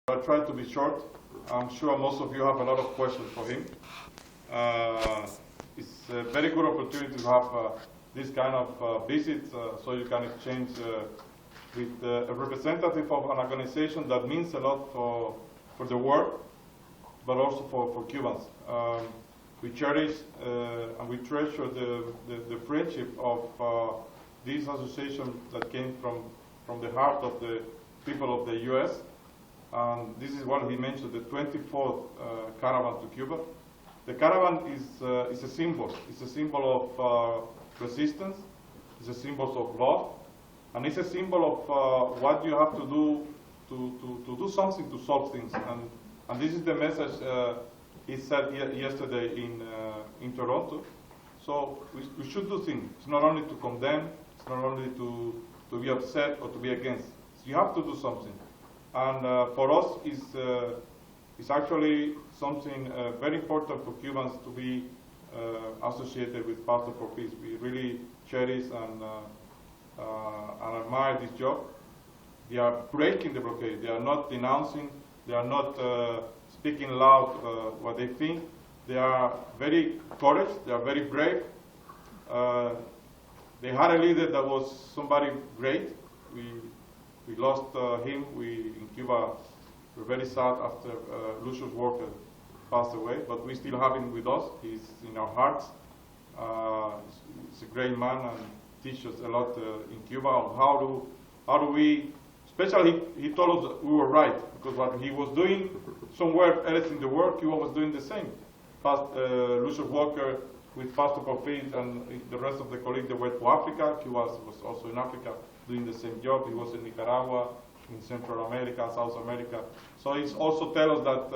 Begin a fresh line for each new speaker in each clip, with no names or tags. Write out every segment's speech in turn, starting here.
I'll try to be short. I'm sure most of you have a lot of questions for him. It's a very good opportunity to have this kind of visit so you can exchange with a representative of an organization that means a lot for the world, but also for Cubans. We cherish and we treasure the friendship of this association that came from the heart of the people of the U.S. And this is what he mentioned, the 24th caravan to Cuba. The caravan is a symbol. It's a symbol of resistance. It's a symbol of love. And it's a symbol of what you have to do to do something to solve things. And this is the message he said yesterday in Toronto. So we should do things. It's not only to condemn. It's not only to be upset or to be against. So you have to do something. And for us, it's actually something very important for Cubans to be associated with Pastor for Peace. We really cherish and admire this job. They are breaking the blockade. They are not denouncing. They are not speaking loud what they think. They are very courage. They are very brave. They had a leader that was somebody great. We lost him. In Cuba, we're very sad after Lucius Walker passed away, but we still have him with us. He's in our hearts. He's a great man and teaches a lot in Cuba on how do we, especially he told us that we were right, because what he was doing somewhere else in the world, Cuba was doing the same. Lucius Walker with Pastor Porfin and the rest of the colleagues, they went to Africa. Cuba was also in Africa doing the same job. He was in Nicaragua, in Central America, South America. So it's also tell us that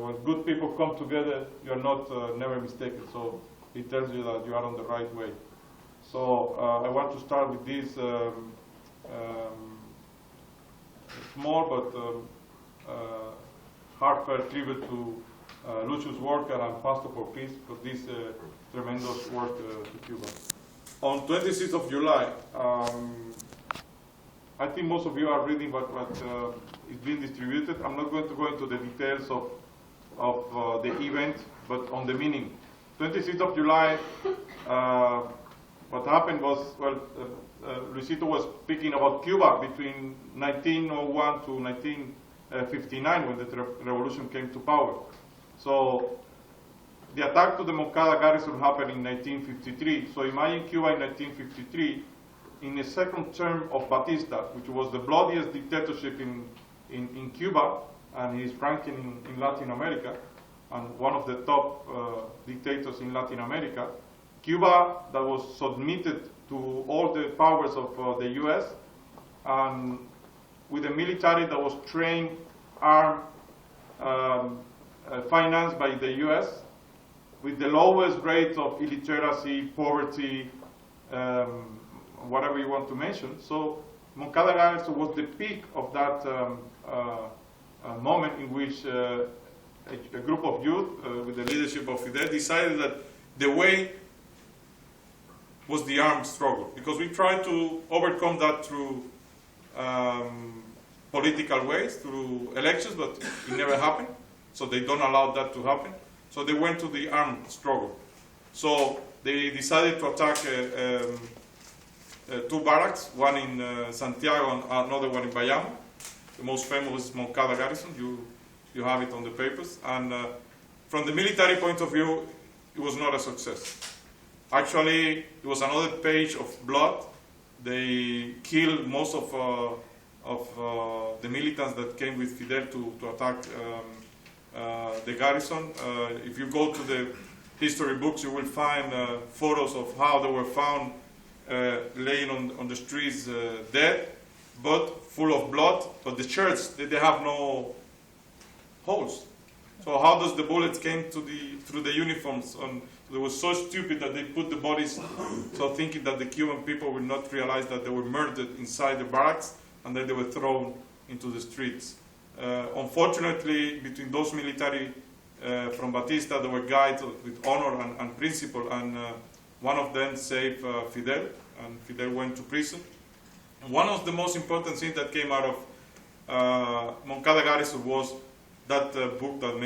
when good people come together, you are not never mistaken. So it tells you that you are on the right way. So I want to start with this small but heartfelt tribute to Lucius Walker and Pastor for Peace for this tremendous work to Cuba. On 26th of July, I think most of you are reading what is being distributed. I'm not going to go into the details of the event, but on the meaning. 26th of July, what happened was, well, Luisito was speaking about Cuba between 1901 to 1959 when the revolution came to power. So the attack to the Moncada garrison happened in 1953. So imagine Cuba in 1953 in the second term of Batista, which was the bloodiest dictatorship in Cuba, and his ranking in Latin America, and one of the top dictators in Latin America. Cuba that was submitted to all the powers of the US, and with a military that was trained, armed, financed by the US, with the lowest rates of illiteracy, poverty, whatever you want to mention. So Moncada garrison was the peak of that moment in which a group of youth with the leadership of Fidel decided that the way was the armed struggle, because we tried to overcome that through political ways, through elections, but it never happened. So they don't allow that to happen. So they went to the armed struggle. So they decided to attack two barracks, one in Santiago and another one in Bayamo. The most famous is Moncada garrison. You have it on the papers. And from the military point of view, it was not a success. Actually, it was another page of blood. They killed most of the militants that came with Fidel to attack the garrison. If you go to the history books, you will find photos of how they were found laying on the streets dead, but full of blood. But the shirts, they have no holes. So how does the bullets came through the uniforms? They were so stupid that they put the bodies, so thinking that the Cuban people would not realize that they were murdered inside the barracks, and then they were thrown into the streets. Unfortunately, between those military from Batista, there were guys with honor and principle, and one of them saved Fidel, and Fidel went to prison. And one of the most important things that came out of Moncada Garrison was that book that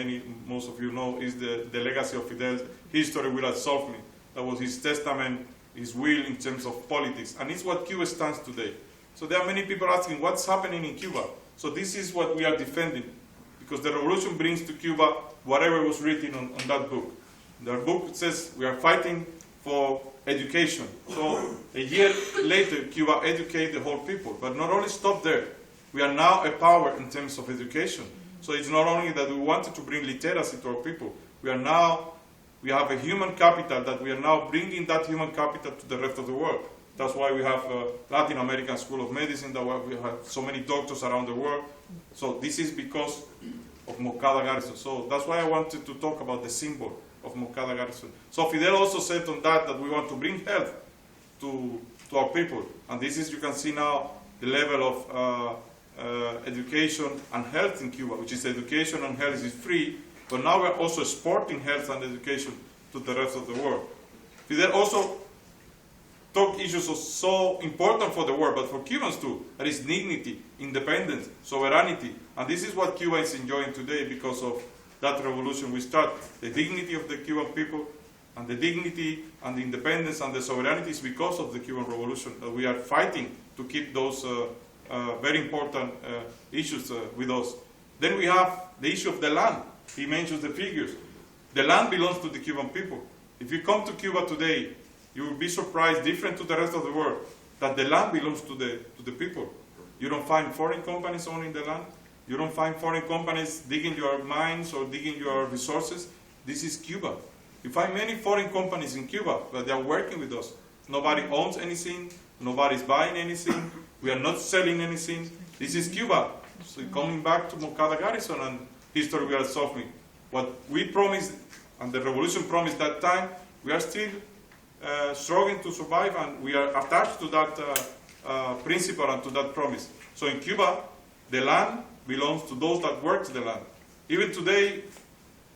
most of you know is the Legacy of Fidel's History Will Absolve Me. That was his testament, his will in terms of politics. And it's what Cuba stands today. So there are many people asking, what's happening in Cuba? So this is what we are defending. Because the revolution brings to Cuba whatever was written on that book. The book says we are fighting for education. So a year later, Cuba educated the whole people. But not only stop there. We are now a power in terms of education. So it's not only that we wanted to bring literacy to our people. We have a human capital that we are now bringing that human capital to the rest of the world. That's why we have Latin American School of Medicine, that we have so many doctors around the world. So this is because of Moncada Garrison. So that's why I wanted to talk about the symbol of Moncada Garrison. So Fidel also said on that we want to bring health to our people. And this is, you can see now, the level of education and health in Cuba, which is education and health is free, but now we're also exporting health and education to the rest of the world. Fidel also talked issues so important for the world, but for Cubans too, that is dignity, independence, sovereignty, and this is what Cuba is enjoying today because of that revolution we started. The dignity of the Cuban people, and the dignity and the independence and the sovereignty is because of the Cuban Revolution. We are fighting to keep those very important issues with us. Then we have the issue of the land. He mentions the figures. The land belongs to the Cuban people. If you come to Cuba today, you will be surprised, different to the rest of the world, that the land belongs to the people. You don't find foreign companies owning the land. You don't find foreign companies digging your mines or digging your resources. This is Cuba. You find many foreign companies in Cuba, but they are working with us. Nobody owns anything. Nobody's buying anything. We are not selling anything. This is Cuba. So coming back to Moncada Garrison and history will solve me. What we promised, and the revolution promised that time, we are still struggling to survive, and we are attached to that principle and to that promise. So in Cuba, the land belongs to those that work the land. Even today,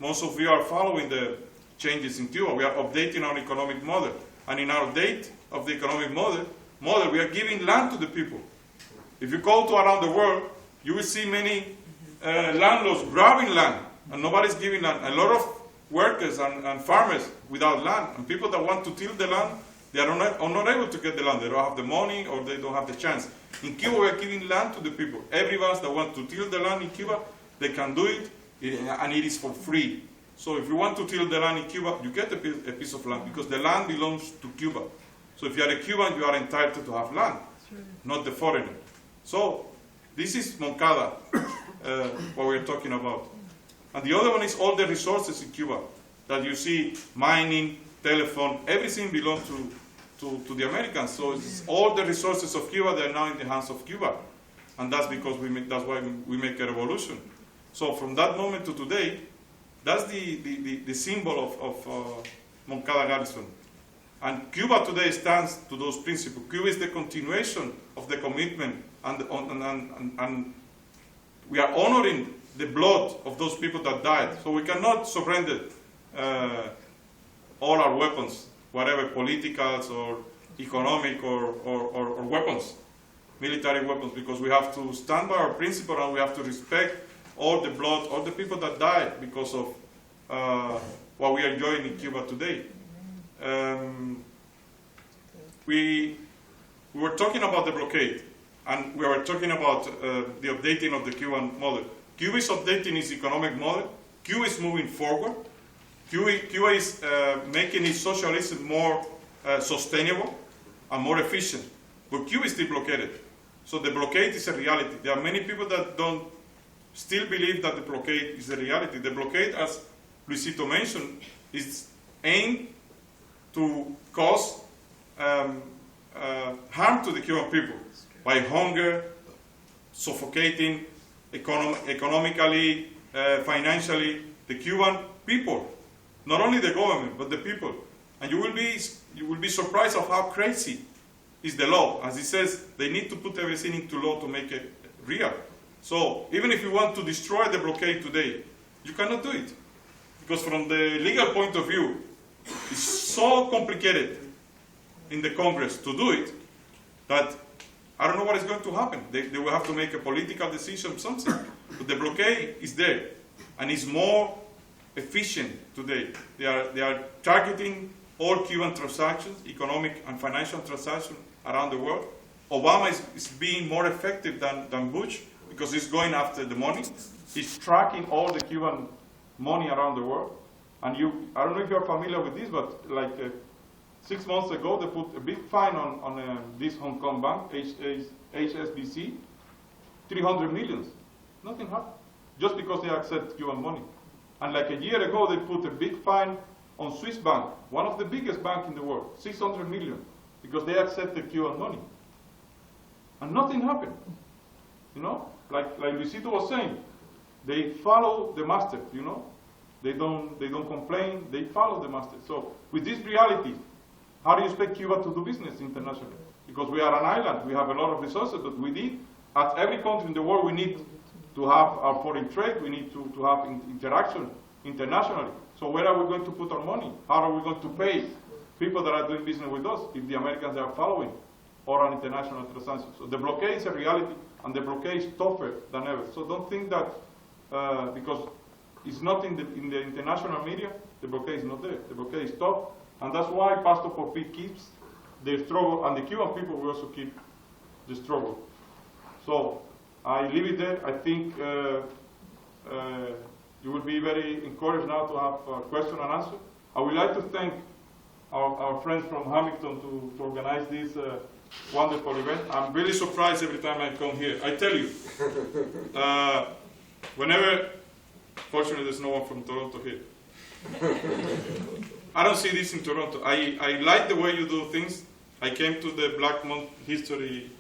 most of you are following the changes in Cuba. We are updating our economic model. And in our update of the economic model, we are giving land to the people. If you go to around the world, you will see many landlords grabbing land, and nobody's giving land. A lot of workers and farmers without land, and people that want to till the land, they are not able to get the land. They don't have the money, or they don't have the chance. In Cuba, we are giving land to the people. Everyone that wants to till the land in Cuba, they can do it, and it is for free. So if you want to till the land in Cuba, you get a piece of land, because the land belongs to Cuba. So if you are a Cuban, you are entitled to have land, not the foreigner. So this is Moncada, what we're talking about. And the other one is all the resources in Cuba that you see, mining, telephone, everything belongs to the Americans. So it's all the resources of Cuba, they are now in the hands of Cuba. And that's because that's why we make a revolution. So from that moment to today, that's the symbol of Moncada Garrison. And Cuba today stands to those principles. Cuba is the continuation of the commitment, and we are honoring the blood of those people that died. So we cannot surrender all our weapons, whatever political or economic or weapons, military weapons, because we have to stand by our principle, and we have to respect all the blood, all the people that died because of what we are enjoying in Cuba today. We were talking about the blockade, and we were talking about the updating of the Cuban model. Cuba is updating its economic model. Cuba is moving forward. Cuba is making its socialism more sustainable and more efficient. But Cuba is still blockaded. So the blockade is a reality. There are many people that don't still believe that the blockade is a reality. The blockade, as Luisito mentioned, is aimed to cause harm to the Cuban people by hunger, suffocating economically, financially, the Cuban people. Not only the government, but the people. And you will be surprised of how crazy is the law. As it says, they need to put everything into law to make it real. So even if you want to destroy the blockade today, you cannot do it. Because from the legal point of view, it's so complicated in the Congress to do it that
I don't know what is going to happen. They will have to make a political decision, something. But the blockade is there, and it's more efficient today. They are targeting all Cuban transactions, economic and financial transactions around the world. Obama is being more effective than Bush because he's going after the money. He's tracking all the Cuban money around the world. And I don't know if you're familiar with this, but like 6 months ago, they put a big fine on this Hong Kong bank, HSBC, 300 million. Nothing happened, just because they accept Cuban money. And like a year ago, they put a big fine on Swiss bank, one of the biggest banks in the world, 600 million, because they accepted Cuban money. And nothing happened. You know, like Luisito was saying, they follow the master, you know. They don't complain, they follow the master. So with this reality, how do you expect Cuba to do business internationally? Because we are an island, we have a lot of resources, but we need, as every country in the world, we need to have our foreign trade, we need to have interaction internationally. So where are we going to put our money? How are we going to pay people that are doing business with us if the Americans are following or an international transaction? So the blockade is a reality, and the blockade is tougher than ever. So don't think that because it's not in the international media, the blockade is not there. The blockade is tough, and that's why Pastor Porpit keeps the struggle, and the Cuban people will also keep the struggle. So I leave it there. I think you will be very encouraged now to have a question and answer. I would like to thank our friends from Hamilton to organize this wonderful event. I'm really surprised every time I come here. I tell you, whenever, fortunately there's no one from Toronto here. I don't see this in Toronto. I like the way you do things. I came to the Black Month History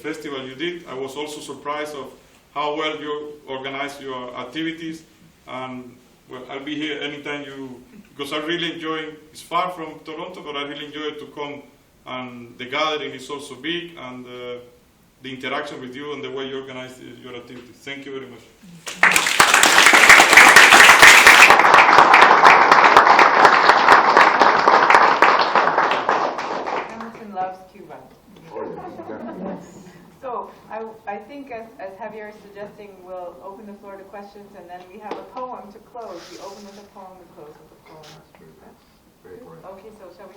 Festival you did. I was also surprised of how well you organize your activities. And well, I'll be here anytime because I really enjoy, it's far from Toronto, but I really enjoy to come, and the gathering is also big, and the interaction with you and the way you organize your activities. Thank you very much.
Hamilton loves Cuba. So I think, as Javier is suggesting, we'll open the floor to questions, and then we have a poem to close. We open with a poem, we close with a poem. Okay, so shall we?